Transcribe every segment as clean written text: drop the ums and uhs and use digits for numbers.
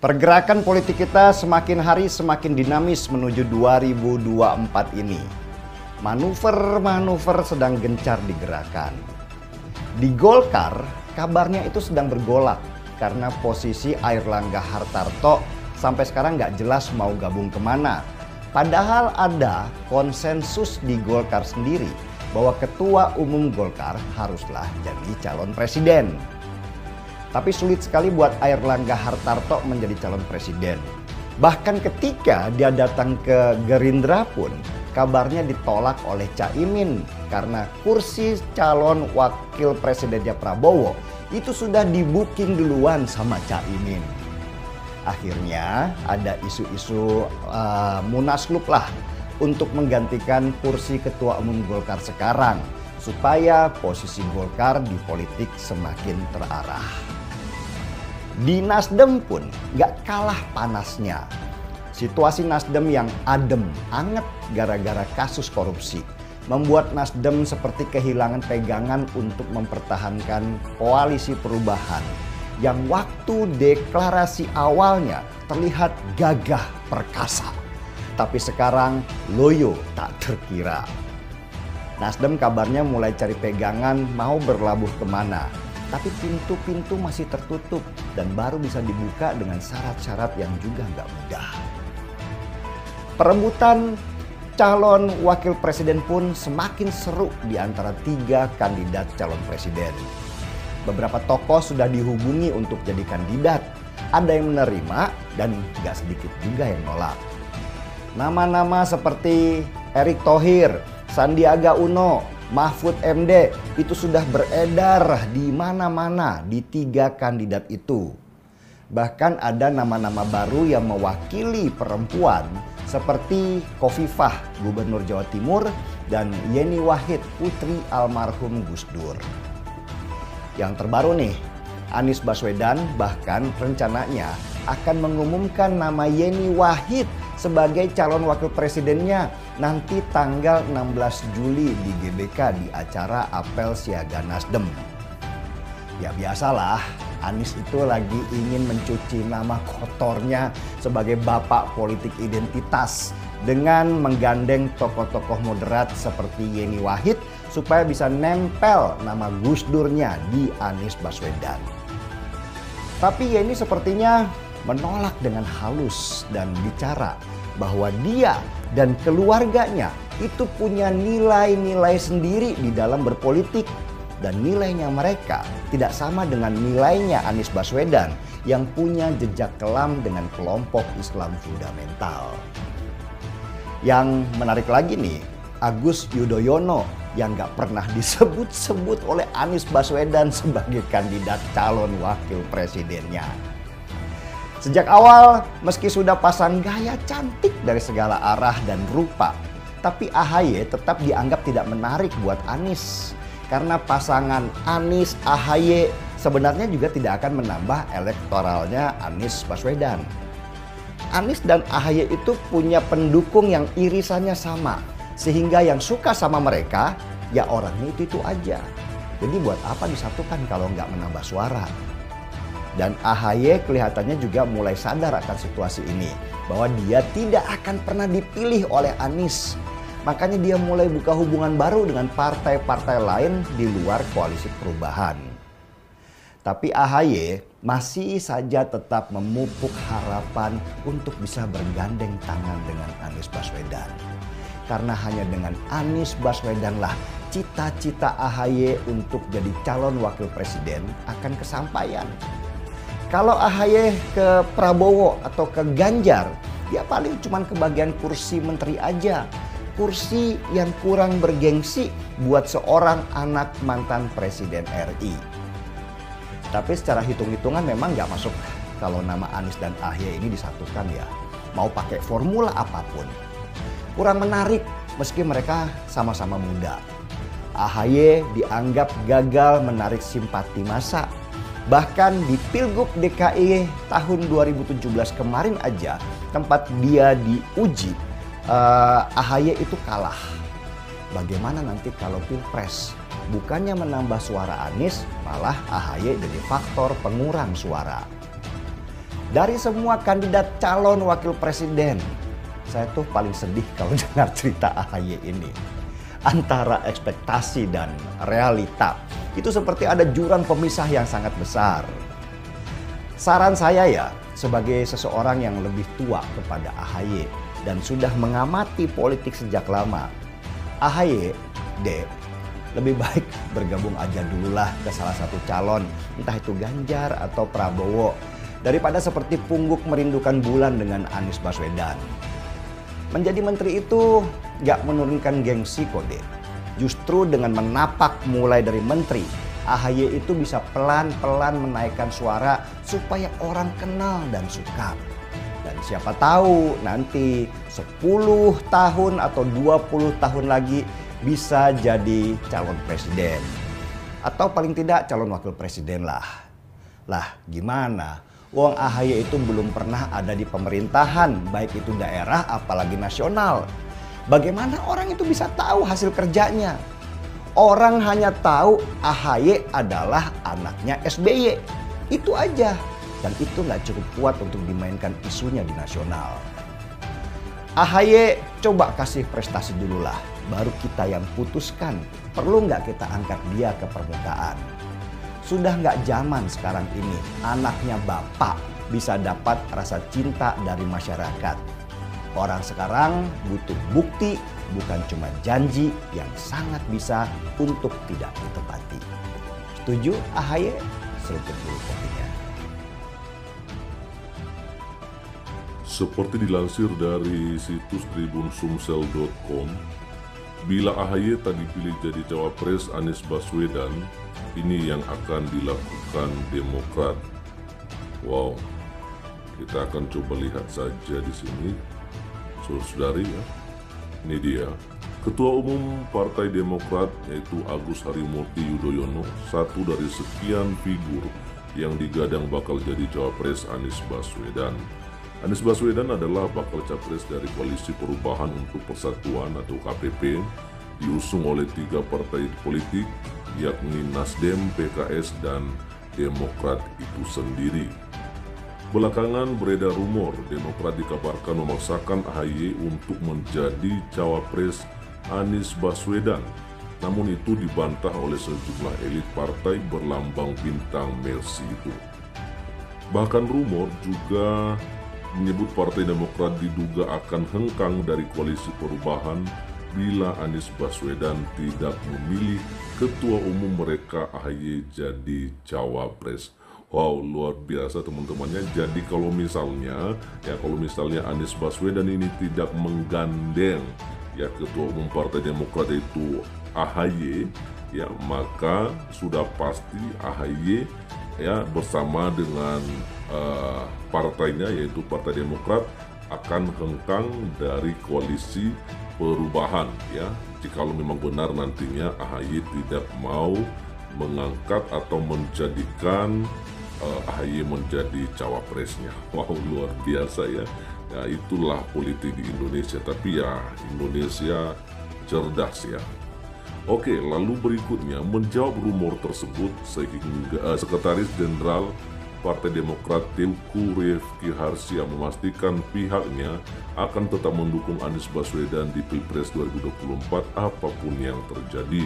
Pergerakan politik kita semakin hari semakin dinamis menuju 2024 ini. Manuver-manuver sedang gencar digerakkan. Di Golkar, kabarnya itu sedang bergolak karena posisi Airlangga Hartarto sampai sekarang nggak jelas mau gabung kemana. Padahal ada konsensus di Golkar sendiri bahwa Ketua Umum Golkar haruslah jadi calon presiden. Tapi sulit sekali buat Airlangga Hartarto menjadi calon presiden. Bahkan ketika dia datang ke Gerindra pun kabarnya ditolak oleh Caimin karena kursi calon wakil presidennya Prabowo itu sudah di-booking duluan sama Caimin. Akhirnya ada isu-isu munaslup lah untuk menggantikan kursi Ketua Umum Golkar sekarang supaya posisi Golkar di politik semakin terarah. Di Nasdem pun gak kalah panasnya. Situasi Nasdem yang adem, anget gara-gara kasus korupsi membuat Nasdem seperti kehilangan pegangan untuk mempertahankan koalisi perubahan yang waktu deklarasi awalnya terlihat gagah perkasa. Tapi sekarang loyo tak terkira. Nasdem kabarnya mulai cari pegangan mau berlabuh kemana. Tapi pintu-pintu masih tertutup dan baru bisa dibuka dengan syarat-syarat yang juga nggak mudah. Perebutan calon wakil presiden pun semakin seru di antara 3 kandidat calon presiden. Beberapa tokoh sudah dihubungi untuk jadi kandidat. Ada yang menerima dan nggak sedikit juga yang nolak. Nama-nama seperti Erick Thohir, Sandiaga Uno, Mahfud MD itu sudah beredar di mana-mana di 3 kandidat itu. Bahkan ada nama-nama baru yang mewakili perempuan seperti Khofifah, Gubernur Jawa Timur, dan Yeni Wahid, putri almarhum Gus Dur. Yang terbaru nih, Anies Baswedan bahkan rencananya akan mengumumkan nama Yeni Wahid sebagai calon wakil presidennya nanti tanggal 16 Juli di GBK di acara Apel Siaga Nasdem. Ya biasalah, Anies itu lagi ingin mencuci nama kotornya sebagai bapak politik identitas dengan menggandeng tokoh-tokoh moderat seperti Yeni Wahid supaya bisa nempel nama Gus Durnya di Anies Baswedan. Tapi Yeni sepertinya menolak dengan halus dan bicara bahwa dia dan keluarganya itu punya nilai-nilai sendiri di dalam berpolitik. Dan nilainya mereka tidak sama dengan nilainya Anies Baswedan yang punya jejak kelam dengan kelompok Islam fundamental. Yang menarik lagi nih, Agus Yudhoyono yang gak pernah disebut-sebut oleh Anies Baswedan sebagai kandidat calon wakil presidennya. Sejak awal, meski sudah pasang gaya cantik dari segala arah dan rupa, tapi AHY tetap dianggap tidak menarik buat Anies. Karena pasangan Anies AHY sebenarnya juga tidak akan menambah elektoralnya Anies Baswedan. Anies dan AHY itu punya pendukung yang irisannya sama. Sehingga yang suka sama mereka, ya orangnya itu aja. Jadi buat apa disatukan kalau nggak menambah suara? Dan AHY kelihatannya juga mulai sadar akan situasi ini. Bahwa dia tidak akan pernah dipilih oleh Anies. Makanya dia mulai buka hubungan baru dengan partai-partai lain di luar koalisi perubahan. Tapi AHY masih saja tetap memupuk harapan untuk bisa bergandeng tangan dengan Anies Baswedan. Karena hanya dengan Anies Baswedanlah cita-cita AHY untuk jadi calon wakil presiden akan kesampaian. Kalau AHY ke Prabowo atau ke Ganjar, dia paling cuma kebagian kursi menteri aja. Kursi yang kurang bergengsi buat seorang anak mantan presiden RI. Tapi secara hitung-hitungan memang nggak masuk kalau nama Anies dan AHY ini disatukan ya. Mau pakai formula apapun. Kurang menarik meski mereka sama-sama muda. AHY dianggap gagal menarik simpati massa. Bahkan di Pilgub DKI tahun 2017 kemarin aja tempat dia diuji, AHY itu kalah. Bagaimana nanti kalau Pilpres? Bukannya menambah suara Anies, malah AHY jadi faktor pengurang suara. Dari semua kandidat calon wakil presiden, saya tuh paling sedih kalau dengar cerita AHY ini. Antara ekspektasi dan realita, itu seperti ada jurang pemisah yang sangat besar. Saran saya ya, sebagai seseorang yang lebih tua kepada AHY dan sudah mengamati politik sejak lama, AHY, Dek, lebih baik bergabung aja dululah ke salah satu calon, entah itu Ganjar atau Prabowo, daripada seperti pungguk merindukan bulan dengan Anies Baswedan. Menjadi menteri itu gak menurunkan gengsi kok, Dek. Justru dengan menapak mulai dari menteri, AHY itu bisa pelan-pelan menaikkan suara supaya orang kenal dan suka. Dan siapa tahu nanti 10 tahun atau 20 tahun lagi bisa jadi calon presiden. Atau paling tidak calon wakil presiden lah. Lah gimana? Wong AHY itu belum pernah ada di pemerintahan, baik itu daerah apalagi nasional. Bagaimana orang itu bisa tahu hasil kerjanya? Orang hanya tahu AHY adalah anaknya SBY. Itu aja. Dan itu nggak cukup kuat untuk dimainkan isunya di nasional. AHY coba kasih prestasi dulu lah, baru kita yang putuskan perlu nggak kita angkat dia ke permukaan. Sudah nggak zaman sekarang ini anaknya bapak bisa dapat rasa cinta dari masyarakat. Orang sekarang butuh bukti, bukan cuma janji yang sangat bisa untuk tidak ditepati. Setuju AHY? Seruput dulu kopinya. Seperti dilansir dari situs tribunsumsel.com, bila AHY tak dipilih jadi cawapres Anies Baswedan, ini yang akan dilakukan Demokrat. Wow, kita akan coba lihat saja di sini, saudari ya. Ini dia, Ketua Umum Partai Demokrat yaitu Agus Harimurti Yudhoyono, satu dari sekian figur yang digadang bakal jadi cawapres Anies Baswedan. Anies Baswedan adalah bakal capres dari Koalisi Perubahan untuk Persatuan atau KPP, diusung oleh 3 partai politik, yakni Nasdem, PKS, dan Demokrat itu sendiri. Belakangan beredar rumor Demokrat dikabarkan memaksakan AHY untuk menjadi cawapres Anies Baswedan. Namun itu dibantah oleh sejumlah elit partai berlambang bintang Mercy itu. Bahkan rumor juga menyebut Partai Demokrat diduga akan hengkang dari Koalisi Perubahan bila Anies Baswedan tidak memilih ketua umum mereka AHY jadi cawapres. Wow, luar biasa teman-temannya. Jadi kalau misalnya Anies Baswedan ini tidak menggandeng ya ketua umum Partai Demokrat itu AHY, ya maka sudah pasti AHY ya bersama dengan partainya yaitu Partai Demokrat akan hengkang dari Koalisi Perubahan ya, jikalau memang benar nantinya AHY tidak mau mengangkat atau menjadikan AHY menjadi cawapresnya. Wow, luar biasa ya. Ya itulah politik di Indonesia, tapi ya Indonesia cerdas ya. Oke, lalu berikutnya menjawab rumor tersebut sehingga Sekretaris Jenderal Partai Demokrat Teuku Rifki Harsya memastikan pihaknya akan tetap mendukung Anies Baswedan di Pilpres 2024 apapun yang terjadi.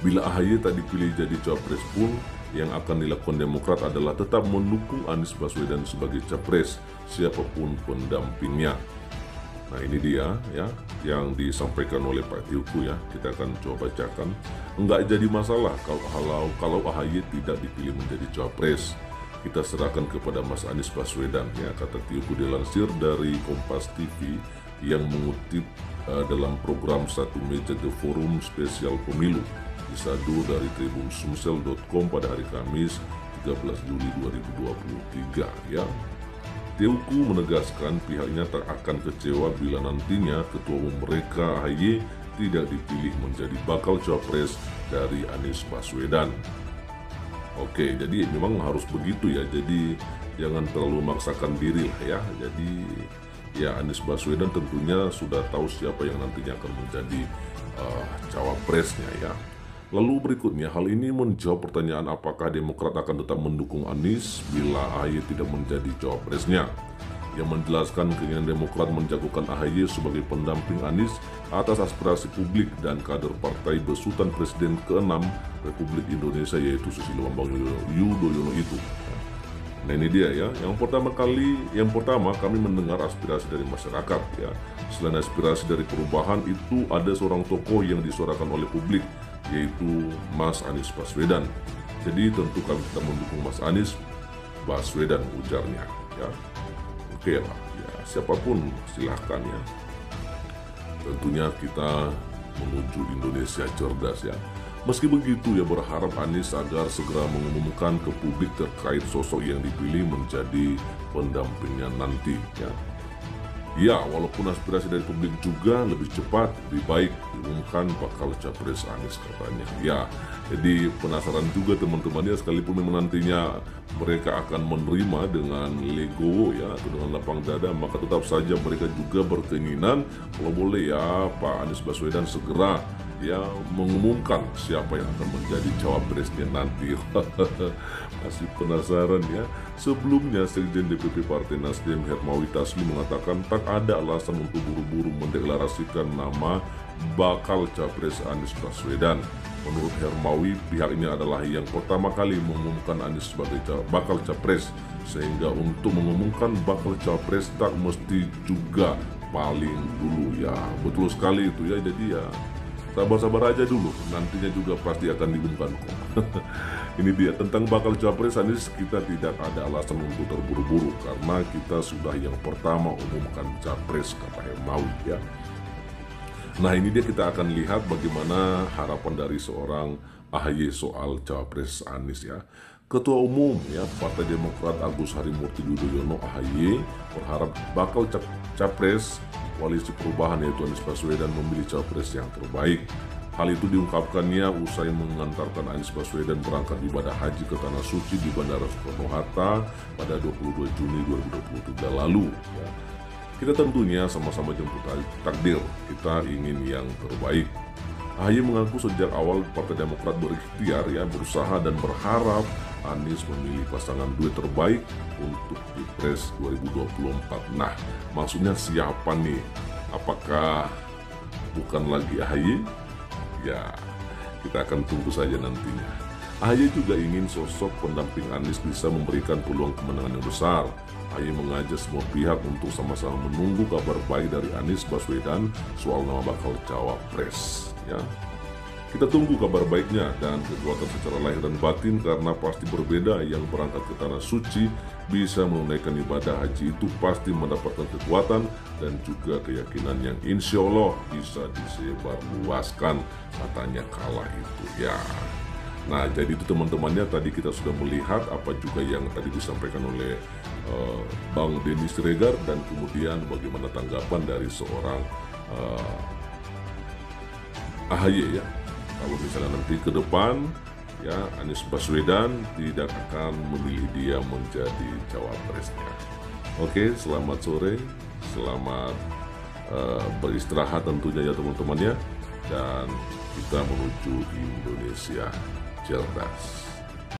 Bila AHY tak dipilih jadi cawapres pun, yang akan dilakukan Demokrat adalah tetap mendukung Anies Baswedan sebagai capres siapapun pendampingnya. Nah ini dia ya yang disampaikan oleh Pak Teuku ya, kita akan coba bacakan. Enggak jadi masalah kalau AHY tidak dipilih menjadi cawapres. Kita serahkan kepada Mas Anies Baswedan ya, kata Teuku dilansir dari Kompas TV yang mengutip dalam program Satu Meja The Forum spesial pemilu disadu dari tribunsumsel.com pada hari Kamis 13 Juli 2023 ya. Teuku menegaskan pihaknya tak akan kecewa bila nantinya ketua umum mereka AHY tidak dipilih menjadi bakal cawapres dari Anies Baswedan. Oke, jadi memang harus begitu ya. Jadi jangan terlalu memaksakan diri lah ya. Jadi ya Anies Baswedan tentunya sudah tahu siapa yang nantinya akan menjadi cawapresnya ya. Lalu berikutnya, hal ini menjawab pertanyaan apakah Demokrat akan tetap mendukung Anies bila AHY tidak menjadi cawapresnya. Yang menjelaskan keinginan Demokrat menjagokan AHY sebagai pendamping Anies atas aspirasi publik dan kader partai besutan Presiden ke-6 Republik Indonesia, yaitu Susilo Bambang Yudhoyono itu. Nah ini dia ya, yang pertama kami mendengar aspirasi dari masyarakat ya. Selain aspirasi dari perubahan itu ada seorang tokoh yang disuarakan oleh publik, yaitu Mas Anies Baswedan. Jadi tentu kami tetap mendukung Mas Anies Baswedan, ujarnya ya. Oke lah ya, siapapun silahkan ya. Tentunya kita menuju Indonesia cerdas ya. Meski begitu ya, berharap Anies agar segera mengumumkan ke publik terkait sosok yang dipilih menjadi pendampingnya nanti ya. Ya, walaupun aspirasi dari publik juga lebih cepat, lebih baik diumumkan bakal capres Anies katanya. Ya, jadi penasaran juga teman-temannya, sekalipun memang nantinya mereka akan menerima dengan legowo ya, atau dengan lapang dada, maka tetap saja mereka juga berkeinginan kalau boleh ya Pak Anies Baswedan segera ya mengumumkan siapa yang akan menjadi cawapresnya nanti. Masih penasaran ya. Sebelumnya Sekjen DPP Partai Nasdem Hermawi Taslim mengatakan tak ada alasan untuk buru-buru mendeklarasikan nama bakal capres Anies Baswedan. Menurut Hermawi, pihak ini adalah yang pertama kali mengumumkan Anies sebagai bakal capres, sehingga untuk mengumumkan bakal capres tak mesti juga paling dulu ya. Betul sekali itu ya. Jadi ya sabar-sabar aja dulu, nantinya juga pasti akan diumumkan kok. Ini dia tentang bakal capres Anies, kita tidak ada alasan untuk terburu-buru karena kita sudah yang pertama umumkan capres, kata Hermawi ya. Nah ini dia, kita akan lihat bagaimana harapan dari seorang AHY soal capres Anies ya. Ketua Umum ya Partai Demokrat Agus Harimurti Yudhoyono AHY berharap bakal capres koalisi perubahan yaitu Anies Baswedan memilih capres yang terbaik. Hal itu diungkapkannya usai mengantarkan Anies Baswedan berangkat ibadah haji ke Tanah Suci di Bandara Soekarno-Hatta pada 22 Juni 2023 lalu. Ya. Kita tentunya sama-sama jemput takdir, kita ingin yang terbaik. AHY mengaku sejak awal Partai Demokrat berikhtiar ya, berusaha dan berharap Anies memilih pasangan duet terbaik untuk Pilpres 2024. Nah, maksudnya siapa nih? Apakah bukan lagi AHY? Ya, kita akan tunggu saja nantinya. AHY juga ingin sosok pendamping Anies bisa memberikan peluang kemenangan yang besar. AHY mengajak semua pihak untuk sama-sama menunggu kabar baik dari Anies Baswedan soal nama bakal cawapres. Ya, kita tunggu kabar baiknya dan kekuatan secara lahir dan batin, karena pasti berbeda. Yang berangkat ke Tanah Suci bisa menunaikan ibadah haji itu pasti mendapatkan kekuatan dan juga keyakinan yang insya Allah bisa disebarluaskan, katanya kala itu ya. Nah jadi itu teman-temannya, tadi kita sudah melihat apa juga yang tadi disampaikan oleh Bang Denny Siregar, dan kemudian bagaimana tanggapan dari seorang AHY ya. Kalau misalnya nanti ke depan ya Anies Baswedan tidak akan memilih dia menjadi cawapresnya. Oke, selamat sore, selamat beristirahat tentunya ya teman-teman ya, dan kita menuju Indonesia cerdas.